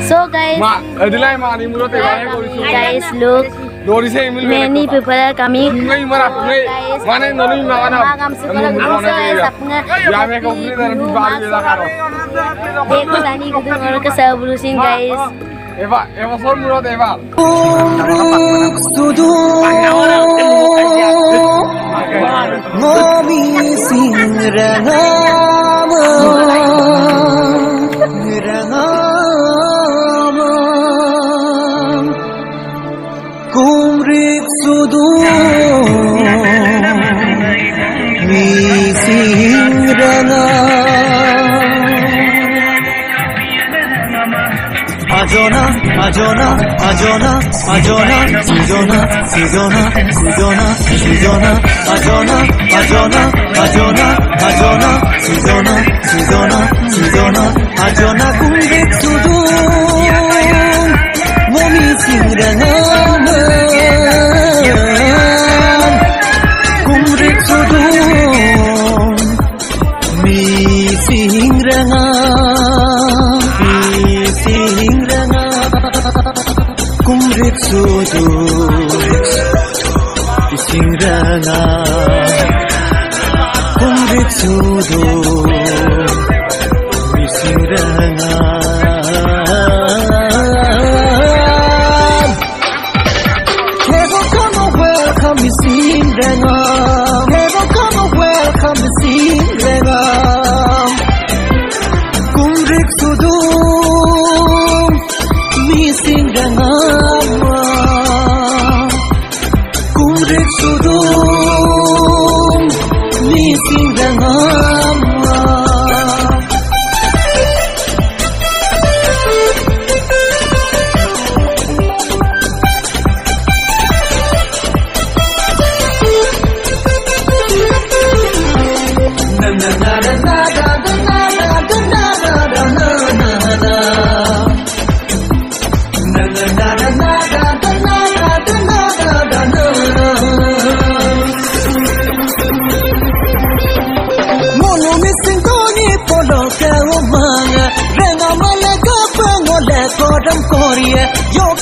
So guys, look, many people are coming. Guys. Eva sol murad Eva. Ajona, Ajona, Ajona, Ajona, Sujona, Sujona, Sujona, Sujona, Ajona, Ajona, Ajona, Ajona, Sujona, Sujona, Sujona, Ajona kumbek sudu, momi singrangan, kumbek sudu, mi singrangan. Kumrit sudu isingrana kumrit sudu isingrana Never come welcome isingrana Never come welcome isingrana Kumrit sudu isingrana Yo